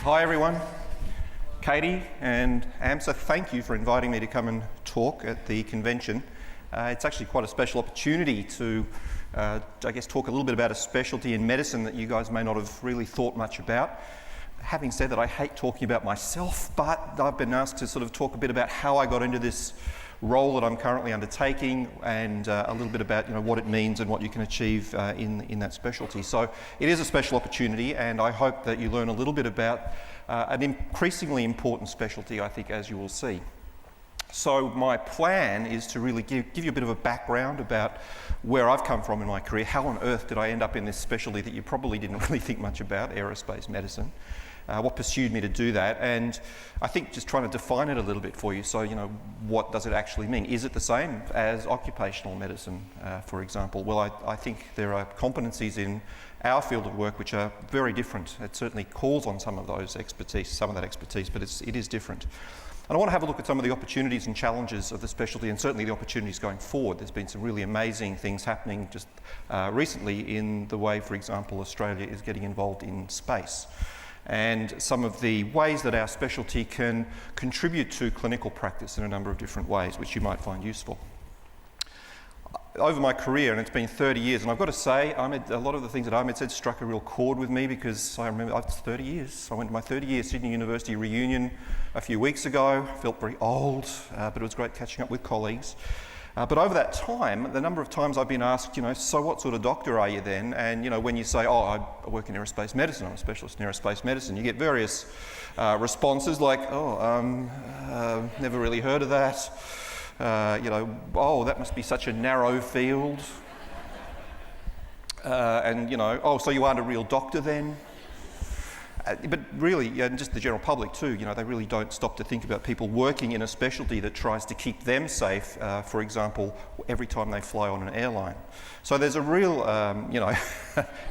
Hi everyone, Katie and AMSA, thank you for inviting me to come and talk at the convention. It's actually quite a special opportunity to, talk a little bit about a specialty in medicine that you guys may not have really thought much about. Having said that, I hate talking about myself, but I've been asked to sort of talk a bit about how I got into this role that I'm currently undertaking, and a little bit about what it means and what you can achieve in that specialty. So it is a special opportunity, and I hope that you learn a little bit about an increasingly important specialty, I think, as you will see. So my plan is to really give you a bit of a background about where I've come from in my career. How on earth did I end up in this specialty that you probably didn't really think much about, aerospace medicine? What pursued me to do that, and I think just trying to define it a little bit for you. So, what does it actually mean? Is it the same as occupational medicine, for example? Well, I think there are competencies in our field of work which are very different. It certainly calls on some of that expertise, but it is different. And I want to have a look at some of the opportunities and challenges of the specialty, and certainly the opportunities going forward. There's been some really amazing things happening just recently in the way, for example, Australia is getting involved in space, and some of the ways that our specialty can contribute to clinical practice in a number of different ways, which you might find useful. Over my career, and it's been 30 years, and I've got to say, a lot of the things that Ahmed said struck a real chord with me, because I remember it's 30 years. I went to my 30-year Sydney University reunion a few weeks ago. I felt very old, but it was great catching up with colleagues. But over that time, the number of times I've been asked, so what sort of doctor are you then? And, when you say, I work in aerospace medicine, I'm a specialist in aerospace medicine, you get various responses like, never really heard of that. That must be such a narrow field. So you aren't a real doctor then? But really, and just the general public too, they really don't stop to think about people working in a specialty that tries to keep them safe, for example, every time they fly on an airline. So there's a real,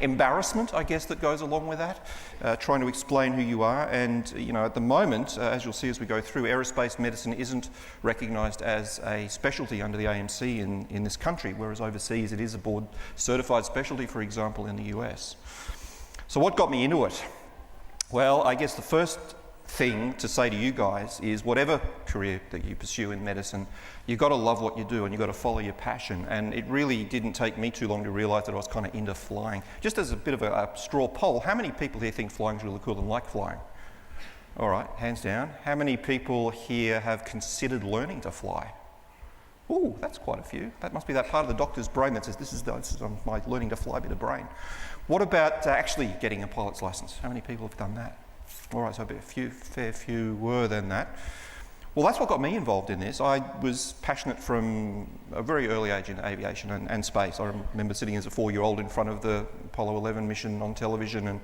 embarrassment, I guess, that goes along with that, trying to explain who you are. And, at the moment, as you'll see as we go through, aerospace medicine isn't recognised as a specialty under the AMC in this country, whereas overseas it is a board certified specialty, for example, in the US. So what got me into it? Well, I guess the first thing to say to you guys is whatever career that you pursue in medicine, you've got to love what you do and you've got to follow your passion. And it really didn't take me too long to realise that I was kind of into flying. Just as a bit of a straw poll, how many people here think flying's really cool and like flying? All right, hands down. How many people here have considered learning to fly? Ooh, that's quite a few. That must be that part of the doctor's brain that says, this is my learning to fly bit of brain. What about actually getting a pilot's license? How many people have done that? All right, so a fair few were than that. Well, that's what got me involved in this. I was passionate from a very early age in aviation and space. I remember sitting as a 4-year-old in front of the Apollo 11 mission on television and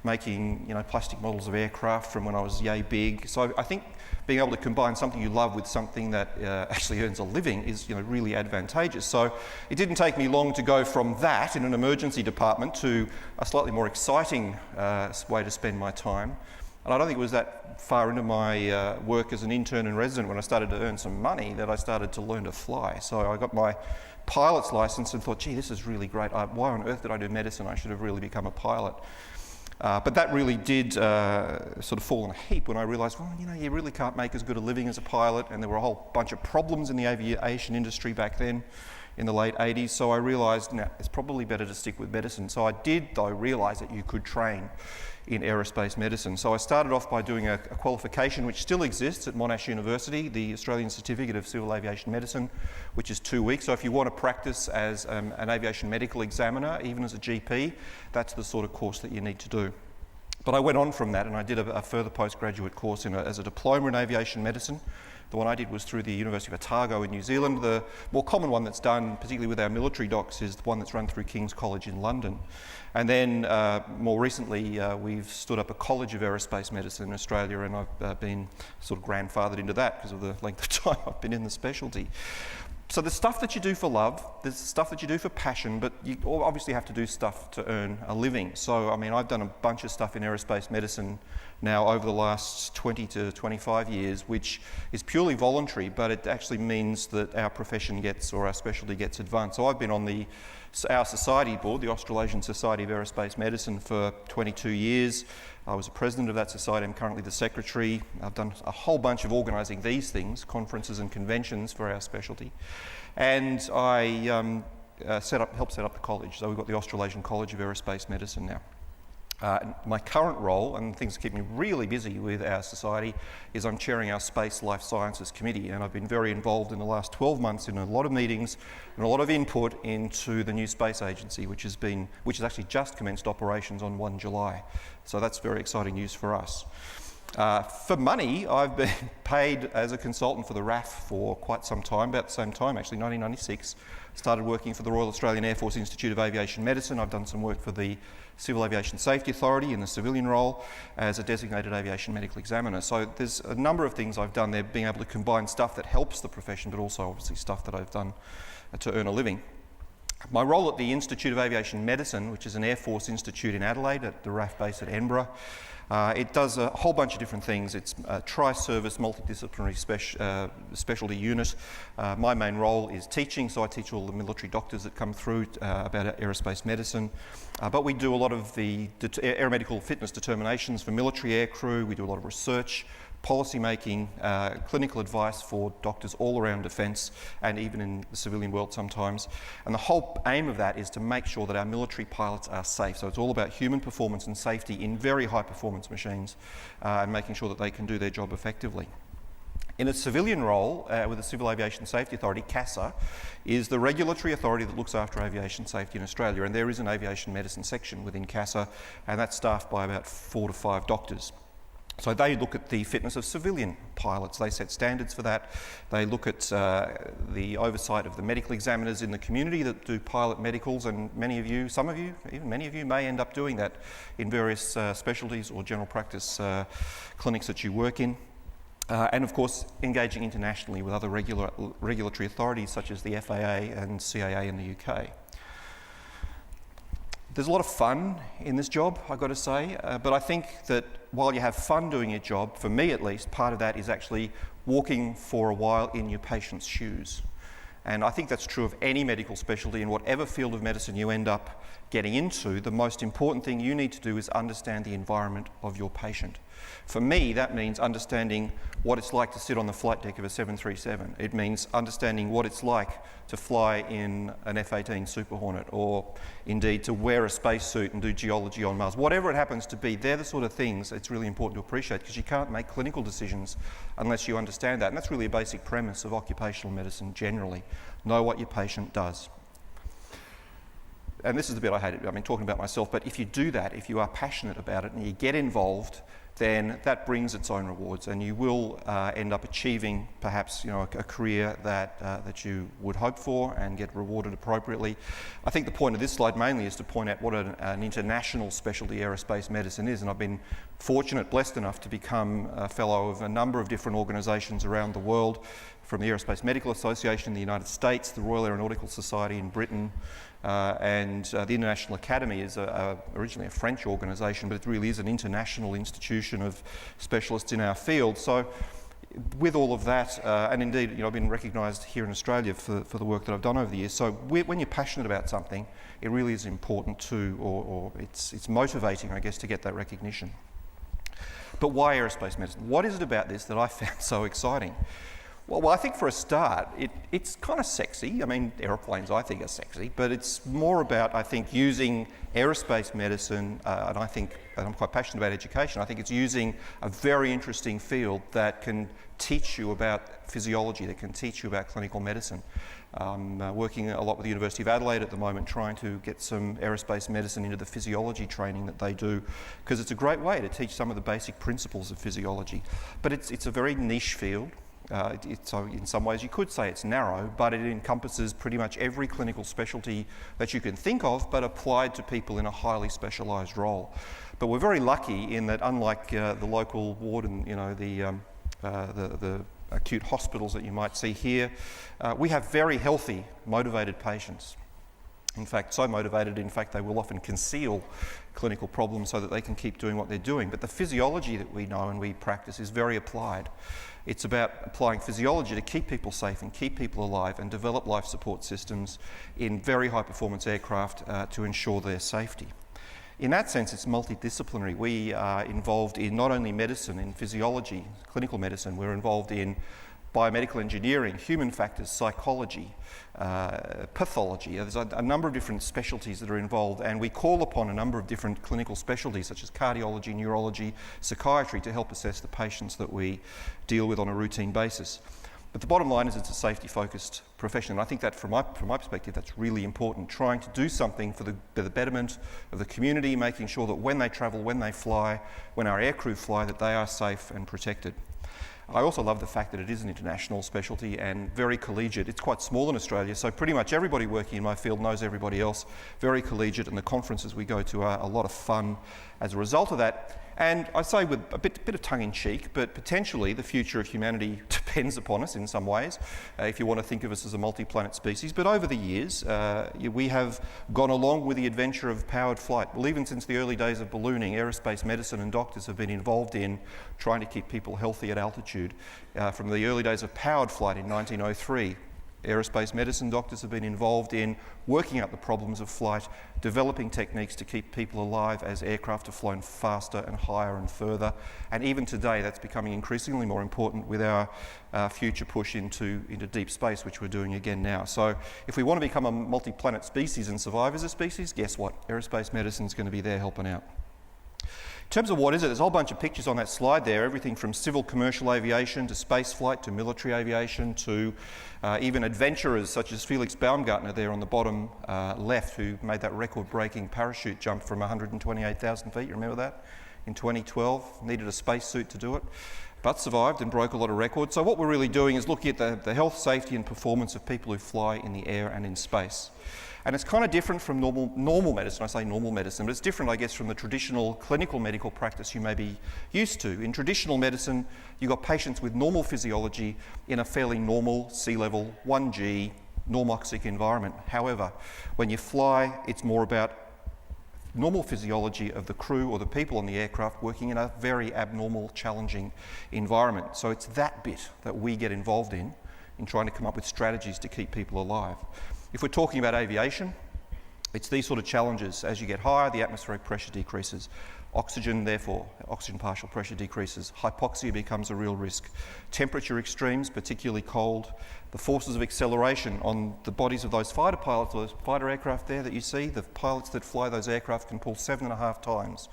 making plastic models of aircraft from when I was yay big. So I think being able to combine something you love with something that actually earns a living is really advantageous. So it didn't take me long to go from that in an emergency department to a slightly more exciting way to spend my time. And I don't think it was that far into my work as an intern and resident when I started to earn some money that I started to learn to fly. So I got my pilot's license and thought, gee, this is really great. Why on earth did I do medicine? I should have really become a pilot. But that really did sort of fall in a heap when I realised, you really can't make as good a living as a pilot, and there were a whole bunch of problems in the aviation industry back then in the late 80s. So I realised, it's probably better to stick with medicine. So I did, though, realise that you could train in aerospace medicine. So I started off by doing a qualification which still exists at Monash University, the Australian Certificate of Civil Aviation Medicine, which is 2 weeks. So if you want to practice as an aviation medical examiner, even as a GP, that's the sort of course that you need to do. But I went on from that and I did a further postgraduate course as a diploma in aviation medicine. The one I did was through the University of Otago in New Zealand. The more common one that's done, particularly with our military docs, is the one that's run through King's College in London. And then more recently, we've stood up a College of Aerospace Medicine in Australia, and I've been sort of grandfathered into that because of the length of time I've been in the specialty. So there's stuff that you do for love, there's stuff that you do for passion, but you obviously have to do stuff to earn a living. So, I've done a bunch of stuff in aerospace medicine now over the last 20 to 25 years, which is purely voluntary, but it actually means that our profession our specialty gets advanced. So I've been on the our society board, the Australasian Society of Aerospace Medicine, for 22 years. I was the president of that society. I'm currently the secretary. I've done a whole bunch of organising these things, conferences and conventions for our specialty. And I helped set up the college. So we've got the Australasian College of Aerospace Medicine now. My current role, and things that keep me really busy with our society, is I'm chairing our Space Life Sciences Committee, and I've been very involved in the last 12 months in a lot of meetings and a lot of input into the new space agency, which has actually just commenced operations on 1 July. So that's very exciting news for us. For money, I've been paid as a consultant for the RAF for quite some time, about the same time actually, 1996. Started working for the Royal Australian Air Force Institute of Aviation Medicine. I've done some work for the Civil Aviation Safety Authority in the civilian role as a designated aviation medical examiner. So there's a number of things I've done there, being able to combine stuff that helps the profession, but also obviously stuff that I've done to earn a living. My role at the Institute of Aviation Medicine, which is an Air Force institute in Adelaide at the RAF base at Edinburgh, it does a whole bunch of different things. It's a tri-service, multidisciplinary specialty unit. My main role is teaching, so I teach all the military doctors that come through about aerospace medicine. But we do a lot of the aeromedical fitness determinations for military aircrew. We do a lot of research, policy making, clinical advice for doctors all around defence and even in the civilian world sometimes. And the whole aim of that is to make sure that our military pilots are safe. So it's all about human performance and safety in very high performance machines and making sure that they can do their job effectively. In a civilian role with the Civil Aviation Safety Authority, CASA, is the regulatory authority that looks after aviation safety in Australia, and there is an aviation medicine section within CASA, and that's staffed by about 4 to 5 doctors. So they look at the fitness of civilian pilots. They set standards for that. They look at the oversight of the medical examiners in the community that do pilot medicals, and many of you, some of you, even many of you may end up doing that in various specialties or general practice clinics that you work in. And of course, engaging internationally with other regulatory authorities such as the FAA and CAA in the UK. There's a lot of fun in this job, I've got to say, but I think that while you have fun doing your job, for me at least, part of that is actually walking for a while in your patient's shoes. And I think that's true of any medical specialty. In whatever field of medicine you end up getting into, the most important thing you need to do is understand the environment of your patient. For me, that means understanding what it's like to sit on the flight deck of a 737. It means understanding what it's like to fly in an F-18 Super Hornet, or indeed to wear a spacesuit and do geology on Mars. Whatever it happens to be, they're the sort of things it's really important to appreciate, because you can't make clinical decisions unless you understand that. And that's really a basic premise of occupational medicine generally. Know what your patient does. And this is the bit I hate. I mean, talking about myself, but if you do that, if you are passionate about it and you get involved, then that brings its own rewards, and you will end up achieving perhaps a career that you would hope for and get rewarded appropriately. I think the point of this slide mainly is to point out what an international specialty aerospace medicine is, and I've been fortunate, blessed enough to become a fellow of a number of different organisations around the world, from the Aerospace Medical Association in the United States, the Royal Aeronautical Society in Britain, and the International Academy is originally a French organisation, but it really is an international institution of specialists in our field. So with all of that, and indeed I've been recognised here in Australia for the work that I've done over the years. So when you're passionate about something, it really is important to, or it's motivating, I guess, to get that recognition. But why aerospace medicine? What is it about this that I found so exciting? Well, I think for a start, it's kind of sexy. I mean, aeroplanes I think are sexy, but it's more about, I think, using aerospace medicine, and I'm quite passionate about education. I think it's using a very interesting field that can teach you about physiology, that can teach you about clinical medicine. I'm working a lot with the University of Adelaide at the moment, trying to get some aerospace medicine into the physiology training that they do, because it's a great way to teach some of the basic principles of physiology. But it's a very niche field. So in some ways you could say it's narrow, but it encompasses pretty much every clinical specialty that you can think of, but applied to people in a highly specialised role. But we're very lucky in that, unlike the local ward and the acute hospitals that you might see here, we have very healthy, motivated patients. In fact, so motivated, in fact, they will often conceal clinical problems so that they can keep doing what they're doing. But the physiology that we know and we practice is very applied. It's about applying physiology to keep people safe and keep people alive and develop life support systems in very high performance aircraft to ensure their safety. In that sense, it's multidisciplinary. We are involved in not only medicine, in physiology, clinical medicine, we're involved in biomedical engineering, human factors, psychology, pathology. There's a number of different specialties that are involved, and we call upon a number of different clinical specialties such as cardiology, neurology, psychiatry to help assess the patients that we deal with on a routine basis. But the bottom line is it's a safety-focused profession, and I think that from my perspective that's really important, trying to do something for the betterment of the community, making sure that when they travel, when they fly, when our aircrew fly, that they are safe and protected. I also love the fact that it is an international specialty and very collegiate. It's quite small in Australia, so pretty much everybody working in my field knows everybody else. Very collegiate, and the conferences we go to are a lot of fun as a result of that. And I say with a bit of tongue-in-cheek, but potentially the future of humanity depends upon us in some ways, if you want to think of us as a multi-planet species. But over the years, we have gone along with the adventure of powered flight. Well, even since the early days of ballooning, aerospace medicine and doctors have been involved in trying to keep people healthy at altitude. From the early days of powered flight in 1903, aerospace medicine doctors have been involved in working out the problems of flight, developing techniques to keep people alive as aircraft have flown faster and higher and further. And even today, that's becoming increasingly more important with our future push into deep space, which we're doing again now. So if we want to become a multi-planet species and survive as a species, guess what? Aerospace medicine is going to be there helping out. In terms of what is it, there's a whole bunch of pictures on that slide there, everything from civil commercial aviation to space flight to military aviation to even adventurers such as Felix Baumgartner there on the bottom left, who made that record-breaking parachute jump from 128,000 feet, you remember that? In 2012, needed a spacesuit to do it, but survived and broke a lot of records. So what we're really doing is looking at the health, safety and performance of people who fly in the air and in space. And it's kind of different from normal medicine. I say normal medicine, but it's different, I guess, from the traditional clinical medical practice you may be used to. In traditional medicine, you've got patients with normal physiology in a fairly normal sea level, 1G, normoxic environment. However, when you fly, it's more about normal physiology of the crew or the people on the aircraft working in a very abnormal, challenging environment. So it's that bit that we get involved in trying to come up with strategies to keep people alive. If we're talking about aviation, it's these sort of challenges. As you get higher, the atmospheric pressure decreases. Oxygen, therefore, oxygen partial pressure decreases. Hypoxia becomes a real risk. Temperature extremes, particularly cold. The forces of acceleration on the bodies of those fighter pilots, those fighter aircraft there that you see, the pilots that fly those aircraft can pull 7.5 times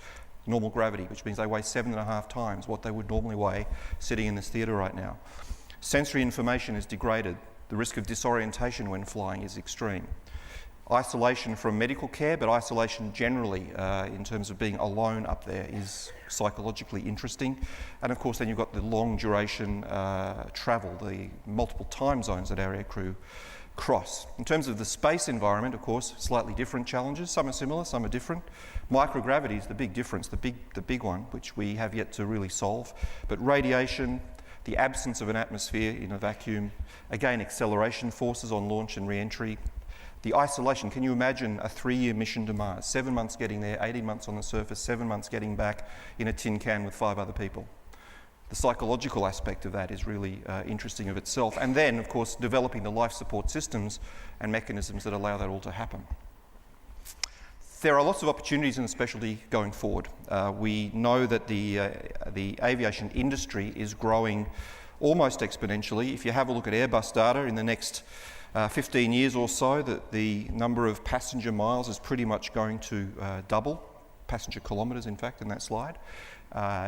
normal gravity, which means they weigh 7.5 times what they would normally weigh sitting in this theatre right now. Sensory information is degraded. The risk of disorientation when flying is extreme. Isolation from medical care, but isolation generally in terms of being alone up there is psychologically interesting. And of course then you've got the long duration travel, the multiple time zones that our aircrew cross. In terms of the space environment, of course, slightly different challenges. Some are similar, some are different. Microgravity is the big difference, the big one, which we have yet to really solve. But radiation, the absence of an atmosphere in a vacuum, again, acceleration forces on launch and re-entry. The isolation, can you imagine a 3-year mission to Mars? 7 months getting there, 18 months on the surface, 7 months getting back in a tin can with 5 other people. The psychological aspect of that is really interesting of itself. And then, of course, developing the life support systems and mechanisms that allow that all to happen. There are lots of opportunities in the specialty going forward. We know that the aviation industry is growing almost exponentially. If you have a look at Airbus data in the next 15 years or so, that the number of passenger miles is pretty much going to double, passenger kilometres in fact in that slide.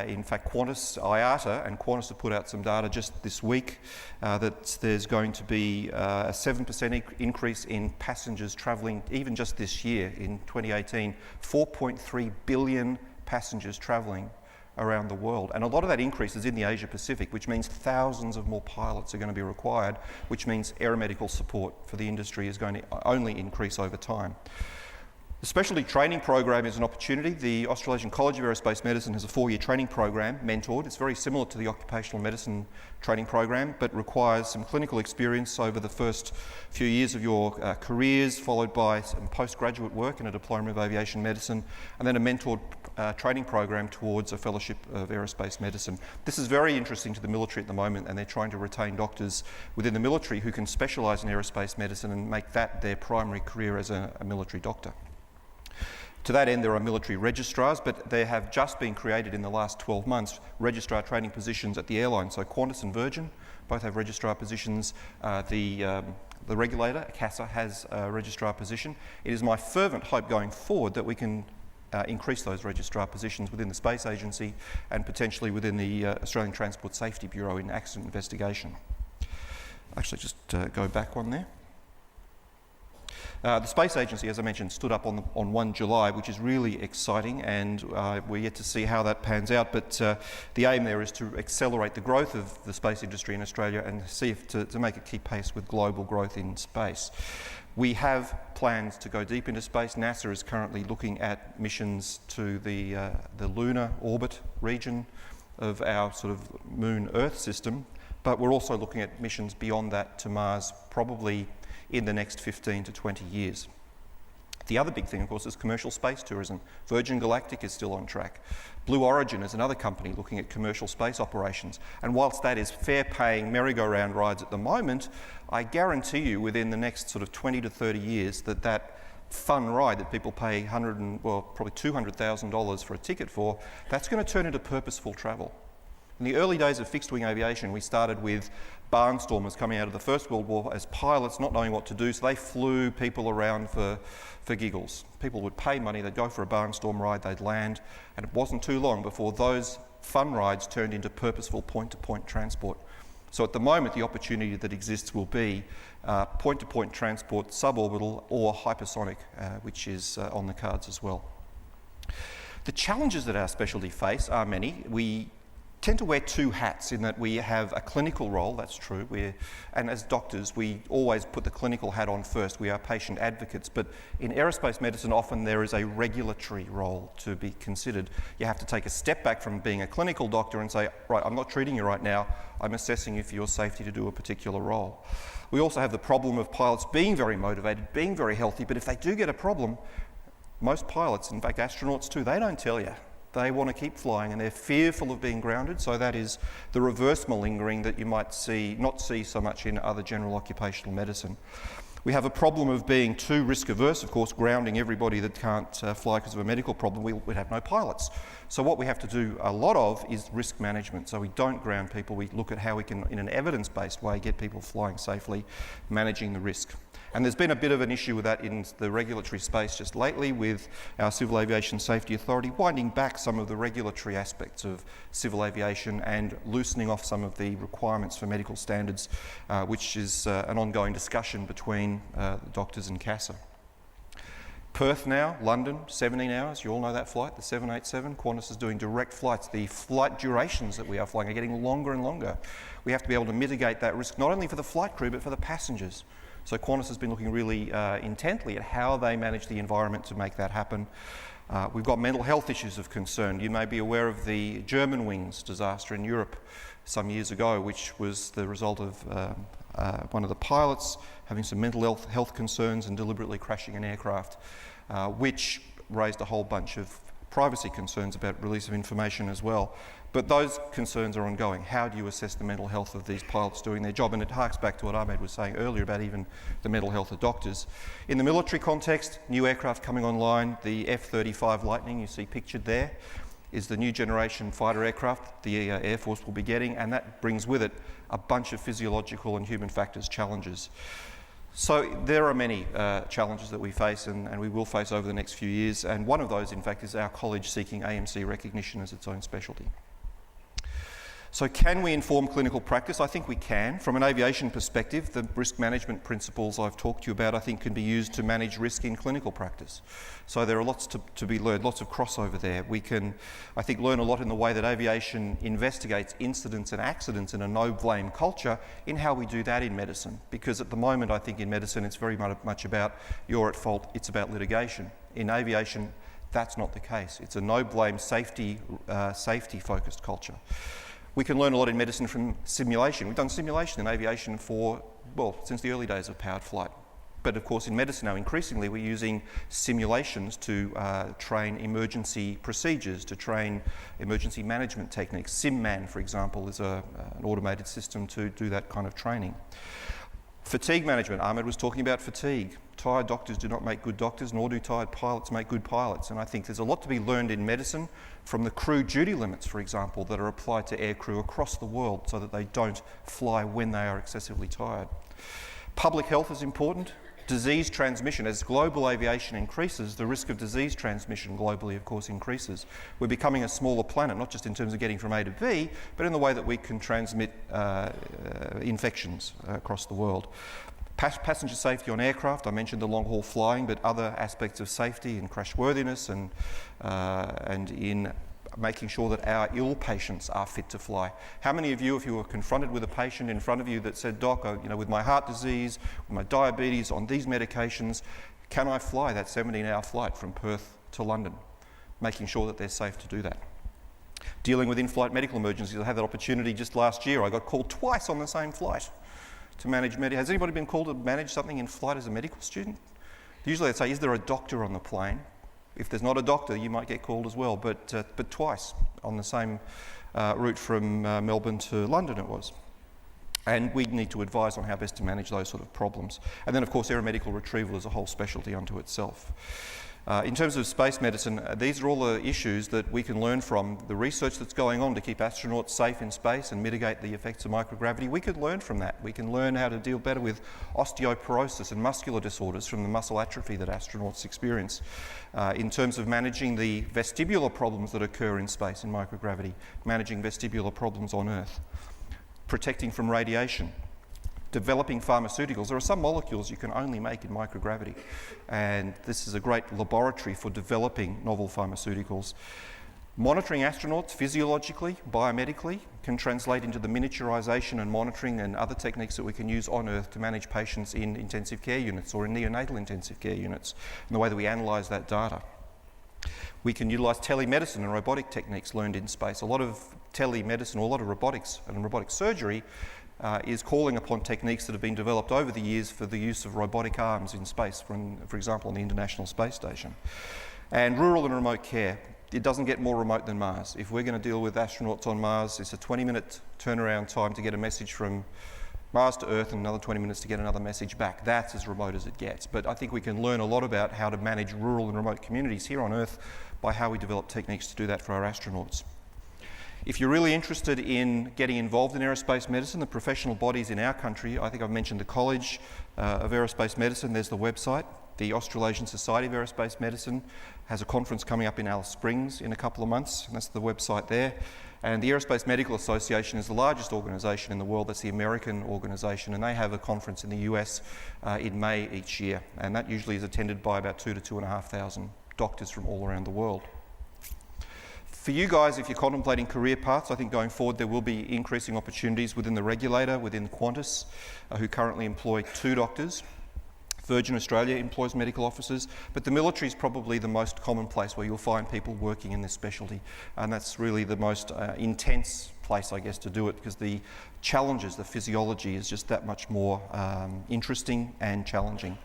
In fact, IATA and Qantas have put out some data just this week that there's going to be a 7% increase in passengers travelling even just this year in 2018, 4.3 billion passengers travelling around the world. And a lot of that increase is in the Asia Pacific, which means thousands of more pilots are going to be required, which means aeromedical support for the industry is going to only increase over time. The specialty training program is an opportunity. The Australasian College of Aerospace Medicine has a 4-year training program, mentored. It's very similar to the occupational medicine training program, but requires some clinical experience over the first few years of your careers, followed by some postgraduate work in a diploma of aviation medicine, and then a mentored training program towards a fellowship of aerospace medicine. This is very interesting to the military at the moment, and they're trying to retain doctors within the military who can specialise in aerospace medicine and make that their primary career as a military doctor. To that end, there are military registrars, but there have just been created in the last 12 months registrar training positions at the airline. So Qantas and Virgin both have registrar positions. The regulator, CASA, has a registrar position. It is my fervent hope going forward that we can increase those registrar positions within the Space Agency and potentially within the Australian Transport Safety Bureau in accident investigation. Actually, just go back one there. The Space Agency, as I mentioned, stood up on 1 July, which is really exciting, and we're yet to see how that pans out, but the aim there is to accelerate the growth of the space industry in Australia and see if to make it keep pace with global growth in space. We have plans to go deep into space. NASA is currently looking at missions to the lunar orbit region of our sort of Moon-Earth system, but we're also looking at missions beyond that to Mars, probably in the next 15 to 20 years. The other big thing, of course, is commercial space tourism. Virgin Galactic is still on track. Blue Origin is another company looking at commercial space operations. And whilst that is fair-paying merry-go-round rides at the moment, I guarantee you within the next sort of 20 to 30 years that fun ride that people pay probably $200,000 for a ticket for, that's going to turn into purposeful travel. In the early days of fixed-wing aviation, we started with barnstormers coming out of the First World War as pilots not knowing what to do, so they flew people around for giggles. People would pay money, they'd go for a barnstorm ride, they'd land, and it wasn't too long before those fun rides turned into purposeful point-to-point transport. So at the moment, the opportunity that exists will be point-to-point transport, suborbital or hypersonic, which is on the cards as well. The challenges that our specialty face are many. We tend to wear two hats in that we have a clinical role, that's true, and as doctors we always put the clinical hat on first. We are patient advocates, but in aerospace medicine often there is a regulatory role to be considered. You have to take a step back from being a clinical doctor and say, right, I'm not treating you right now, I'm assessing you for your safety to do a particular role. We also have the problem of pilots being very motivated, being very healthy, but if they do get a problem, most pilots, in fact astronauts too, they don't tell you. They want to keep flying and they're fearful of being grounded, so that is the reverse malingering that you might not see so much in other general occupational medicine. We have a problem of being too risk averse, of course, grounding everybody that can't fly because of a medical problem. We'd have no pilots. So what we have to do a lot of is risk management. So we don't ground people, we look at how we can, in an evidence-based way, get people flying safely, managing the risk. And there's been a bit of an issue with that in the regulatory space just lately with our Civil Aviation Safety Authority winding back some of the regulatory aspects of civil aviation and loosening off some of the requirements for medical standards, which is an ongoing discussion between the doctors and CASA. Perth now, London, 17 hours, you all know that flight, the 787. Qantas is doing direct flights. The flight durations that we are flying are getting longer and longer. We have to be able to mitigate that risk not only for the flight crew but for the passengers. So Qantas has been looking really intently at how they manage the environment to make that happen. We've got mental health issues of concern. You may be aware of the Germanwings disaster in Europe some years ago, which was the result of one of the pilots having some mental health concerns and deliberately crashing an aircraft, which raised a whole bunch of privacy concerns about release of information as well. But those concerns are ongoing. How do you assess the mental health of these pilots doing their job? And it harks back to what Ahmed was saying earlier about even the mental health of doctors. In the military context, new aircraft coming online, the F-35 Lightning you see pictured there is the new generation fighter aircraft the Air Force will be getting, and that brings with it a bunch of physiological and human factors challenges. So there are many challenges that we face and we will face over the next few years, and one of those in fact is our college seeking AMC recognition as its own specialty. So can we inform clinical practice? I think we can. From an aviation perspective, the risk management principles I've talked to you about I think can be used to manage risk in clinical practice. So there are lots to be learned, lots of crossover there. We can, I think, learn a lot in the way that aviation investigates incidents and accidents in a no-blame culture in how we do that in medicine. Because at the moment I think in medicine it's very much about you're at fault, it's about litigation. In aviation, that's not the case. It's a no-blame, safety-focused culture. We can learn a lot in medicine from simulation. We've done simulation in aviation since the early days of powered flight. But of course in medicine now increasingly we're using simulations to train emergency procedures, to train emergency management techniques. SimMan, for example, is an automated system to do that kind of training. Fatigue management. Ahmed was talking about fatigue. Tired doctors do not make good doctors, nor do tired pilots make good pilots. And I think there's a lot to be learned in medicine from the crew duty limits, for example, that are applied to aircrew across the world so that they don't fly when they are excessively tired. Public health is important. Disease transmission. As global aviation increases, the risk of disease transmission globally, of course, increases. We're becoming a smaller planet, not just in terms of getting from A to B, but in the way that we can transmit infections across the world. Passenger safety on aircraft. I mentioned the long-haul flying, but other aspects of safety and crashworthiness and in making sure that our ill patients are fit to fly. How many of you, if you were confronted with a patient in front of you that said, "Doc, with my heart disease, with my diabetes, on these medications, can I fly that 17-hour flight from Perth to London?" Making sure that they're safe to do that. Dealing with in-flight medical emergencies. I had that opportunity just last year. I got called twice on the same flight to manage Has anybody been called to manage something in flight as a medical student? Usually I'd say, is there a doctor on the plane? If there's not a doctor, you might get called as well, but twice on the same route from Melbourne to London it was. And we need to advise on how best to manage those sort of problems. And then, of course, aeromedical retrieval is a whole specialty unto itself. In terms of space medicine, these are all the issues that we can learn from the research that's going on to keep astronauts safe in space and mitigate the effects of microgravity. We could learn from that. We can learn how to deal better with osteoporosis and muscular disorders from the muscle atrophy that astronauts experience. In terms of managing the vestibular problems that occur in space in microgravity, managing vestibular problems on Earth, protecting from radiation, developing pharmaceuticals. There are some molecules you can only make in microgravity, and this is a great laboratory for developing novel pharmaceuticals. Monitoring astronauts physiologically, biomedically, can translate into the miniaturization and monitoring and other techniques that we can use on Earth to manage patients in intensive care units or in neonatal intensive care units, and the way that we analyse that data. We can utilise telemedicine and robotic techniques learned in space. A lot of telemedicine, or a lot of robotics and robotic surgery is calling upon techniques that have been developed over the years for the use of robotic arms in space, for example, on the International Space Station. And rural and remote care. It doesn't get more remote than Mars. If we're going to deal with astronauts on Mars, it's a 20-minute turnaround time to get a message from Mars to Earth and another 20 minutes to get another message back. That's as remote as it gets. But I think we can learn a lot about how to manage rural and remote communities here on Earth by how we develop techniques to do that for our astronauts. If you're really interested in getting involved in aerospace medicine, the professional bodies in our country, I think I've mentioned the College of Aerospace Medicine, there's the website. The Australasian Society of Aerospace Medicine has a conference coming up in Alice Springs in a couple of months, and that's the website there. And the Aerospace Medical Association is the largest organisation in the world. That's the American organisation, and they have a conference in the US in May each year, and that usually is attended by about 2,000 to 2,500 doctors from all around the world. For you guys, if you're contemplating career paths, I think going forward there will be increasing opportunities within the regulator, within Qantas, who currently employ 2 doctors. Virgin Australia employs medical officers, but the military is probably the most common place where you'll find people working in this specialty, and that's really the most intense place, I guess, to do it, because the challenges, the physiology is just that much more interesting and challenging.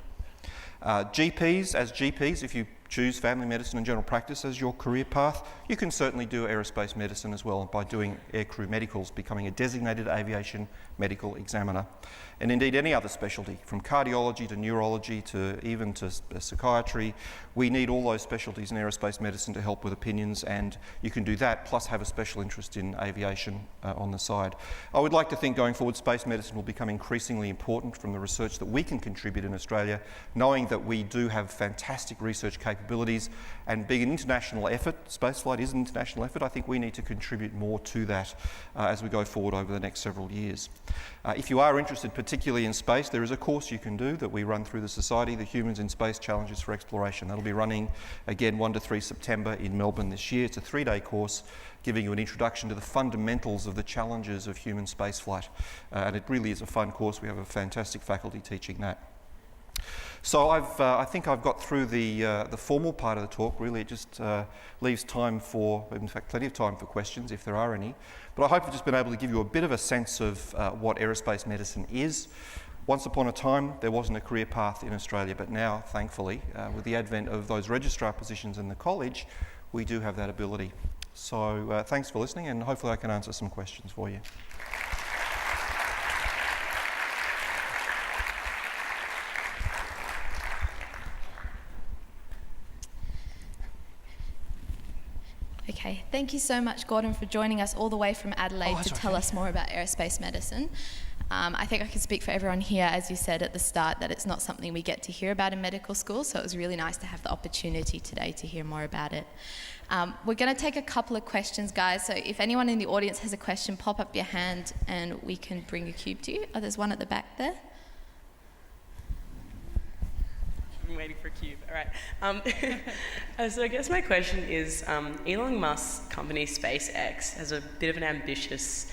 GPs, if you choose family medicine and general practice as your career path, you can certainly do aerospace medicine as well by doing aircrew medicals, becoming a designated aviation medical examiner. And indeed any other specialty, from cardiology to neurology to even to psychiatry. We need all those specialties in aerospace medicine to help with opinions, and you can do that plus have a special interest in aviation on the side. I would like to think going forward space medicine will become increasingly important from the research that we can contribute in Australia, knowing that we do have fantastic research capabilities, and being an international effort, spaceflight is an international effort, I think we need to contribute more to that as we go forward over the next several years. If you are interested particularly in space, there is a course you can do that we run through the Society, the Humans in Space Challenges for Exploration. That'll be running again 1 to 3 September in Melbourne this year. It's a 3-day course giving you an introduction to the fundamentals of the challenges of human spaceflight. And it really is a fun course. We have a fantastic faculty teaching that. So I think I've got through the formal part of the talk. Really, it just leaves time for, in fact, plenty of time for questions if there are any. But I hope I've just been able to give you a bit of a sense of what aerospace medicine is. Once upon a time, there wasn't a career path in Australia, but now, thankfully, with the advent of those registrar positions in the college, we do have that ability. So thanks for listening, and hopefully I can answer some questions for you. Okay, thank you so much, Gordon, for joining us all the way from Adelaide to tell us more about aerospace medicine. I think I can speak for everyone here, as you said at the start, that it's not something we get to hear about in medical school, so it was really nice to have the opportunity today to hear more about it. We're going to take a couple of questions, guys, so if anyone in the audience has a question, pop up your hand and we can bring a cube to you. Oh, there's one at the back there. I'm waiting for a cube. All right. So I guess my question is, Elon Musk's company SpaceX has a bit of an ambitious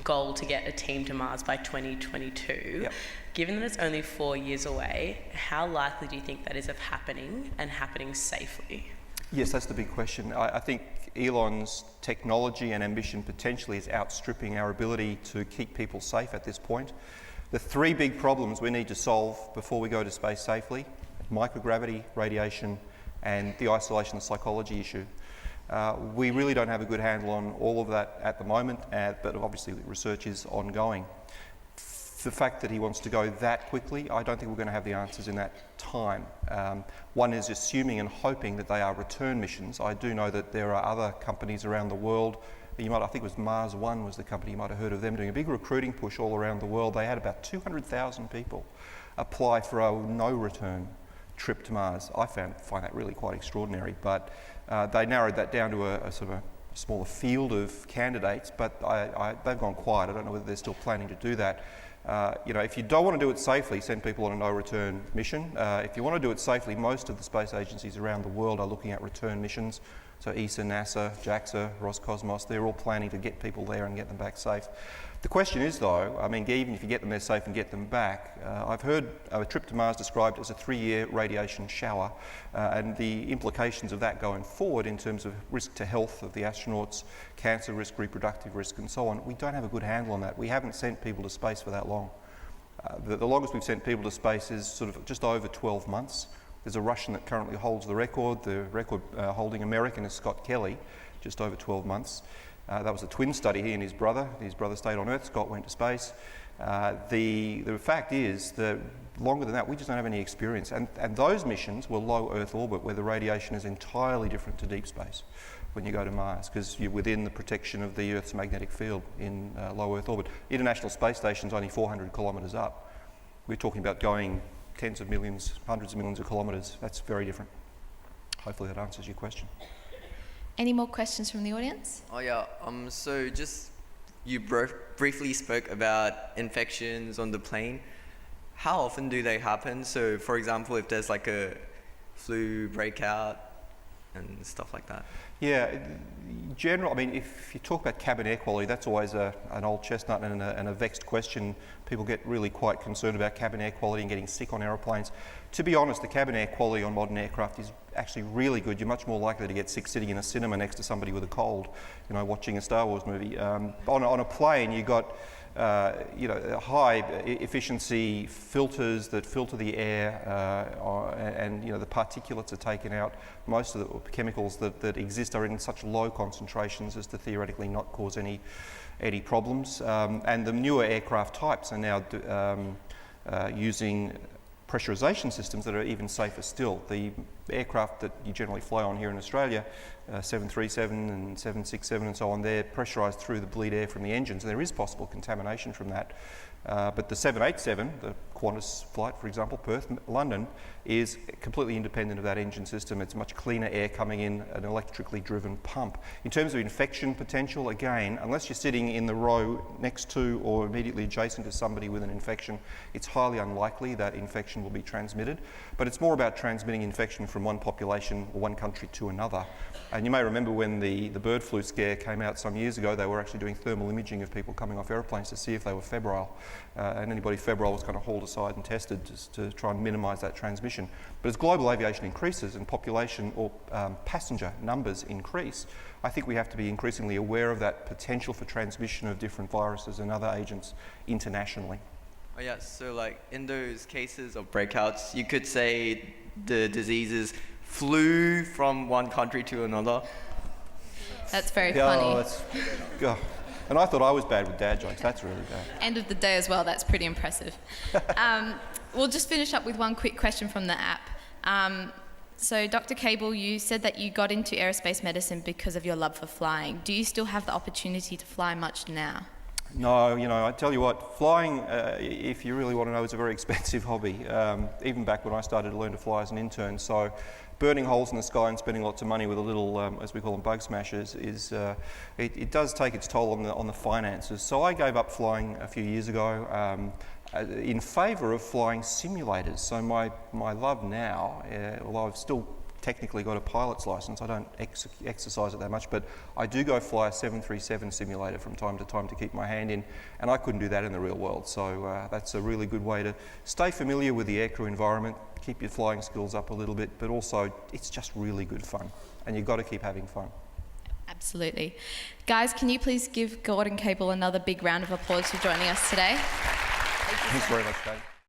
goal to get a team to Mars by 2022. Yep. Given that it's only 4 years away, how likely do you think that is of happening and happening safely? Yes, that's the big question. I think Elon's technology and ambition potentially is outstripping our ability to keep people safe at this point. The three big problems we need to solve before we go to space safely: microgravity, radiation, and the isolation and psychology issue. We really don't have a good handle on all of that at the moment, but obviously research is ongoing. The fact that he wants to go that quickly, I don't think we're going to have the answers in that time. One is assuming and hoping that they are return missions. I do know that there are other companies around the world. I think it was Mars One was the company, you might have heard of them, doing a big recruiting push all around the world. They had about 200,000 people apply for a no-return trip to Mars. I find that really quite extraordinary, but they narrowed that down to a sort of a smaller field of candidates, but they've gone quiet. I don't know whether they're still planning to do that. If you don't want to do it safely, send people on a no-return mission. If you want to do it safely, most of the space agencies around the world are looking at return missions. So ESA, NASA, JAXA, Roscosmos, they're all planning to get people there and get them back safe. The question is, though, even if you get them there safe and get them back, I've heard a trip to Mars described as a 3-year radiation shower, and the implications of that going forward in terms of risk to health of the astronauts, cancer risk, reproductive risk, and so on, we don't have a good handle on that. We haven't sent people to space for that long. The longest we've sent people to space is sort of just over 12 months. There's a Russian that currently holds the record. The record holding American is Scott Kelly, just over 12 months. That was a twin study, he and his brother. His brother stayed on Earth, Scott went to space. The fact is that longer than that, we just don't have any experience. And those missions were low Earth orbit, where the radiation is entirely different to deep space when you go to Mars, because you're within the protection of the Earth's magnetic field in low Earth orbit. International Space Station's only 400 kilometres up. We're talking about going tens of millions, hundreds of millions of kilometres. That's very different. Hopefully that answers your question. Any more questions from the audience? Oh yeah, so just you briefly spoke about infections on the plane. How often do they happen? So for example, if there's like a flu breakout and stuff like that. Yeah, if you talk about cabin air quality, that's always an old chestnut and a vexed question. People get really quite concerned about cabin air quality and getting sick on aeroplanes. To be honest, the cabin air quality on modern aircraft is actually really good. You're much more likely to get sick sitting in a cinema next to somebody with a cold, watching a Star Wars movie. On a plane, you've got high efficiency filters that filter the air, and the particulates are taken out. Most of the chemicals that exist are in such low concentrations as to theoretically not cause any problems. And the newer aircraft types are now using pressurization systems that are even safer still. The aircraft that you generally fly on here in Australia, 737 and 767 and so on, they're pressurised through the bleed air from the engines, and there is possible contamination from that. But the 787, the Qantas flight, for example, Perth, London, is completely independent of that engine system. It's much cleaner air coming in, an electrically driven pump. In terms of infection potential, again, unless you're sitting in the row next to or immediately adjacent to somebody with an infection, it's highly unlikely that infection will be transmitted. But it's more about transmitting infection from from one population or one country to another. And you may remember when the bird flu scare came out some years ago, they were actually doing thermal imaging of people coming off aeroplanes to see if they were febrile. And anybody febrile was kind of hauled aside and tested just to try and minimise that transmission. But as global aviation increases and population or passenger numbers increase, I think we have to be increasingly aware of that potential for transmission of different viruses and other agents internationally. Oh yeah, so like in those cases of breakouts, you could say the diseases flew from one country to another. That's very funny. And I thought I was bad with dad jokes. That's really bad. End of the day as well, that's pretty impressive. We'll just finish up with one quick question from the app. So Dr. Cable, you said that you got into aerospace medicine because of your love for flying. Do you still have the opportunity to fly much now? No, I tell you what, flying, if you really want to know, is a very expensive hobby. Even back when I started to learn to fly as an intern. So burning holes in the sky and spending lots of money with a little, as we call them, bug smashers, it does take its toll on the finances. So I gave up flying a few years ago in favour of flying simulators. So my love now, although I've still technically got a pilot's license, I don't exercise it that much, but I do go fly a 737 simulator from time to time to keep my hand in, and I couldn't do that in the real world. So that's a really good way to stay familiar with the aircrew environment, keep your flying skills up a little bit, but also it's just really good fun, and you've got to keep having fun. Absolutely. Guys, can you please give Gordon Cable another big round of applause for joining us today? Thanks very much, Kate.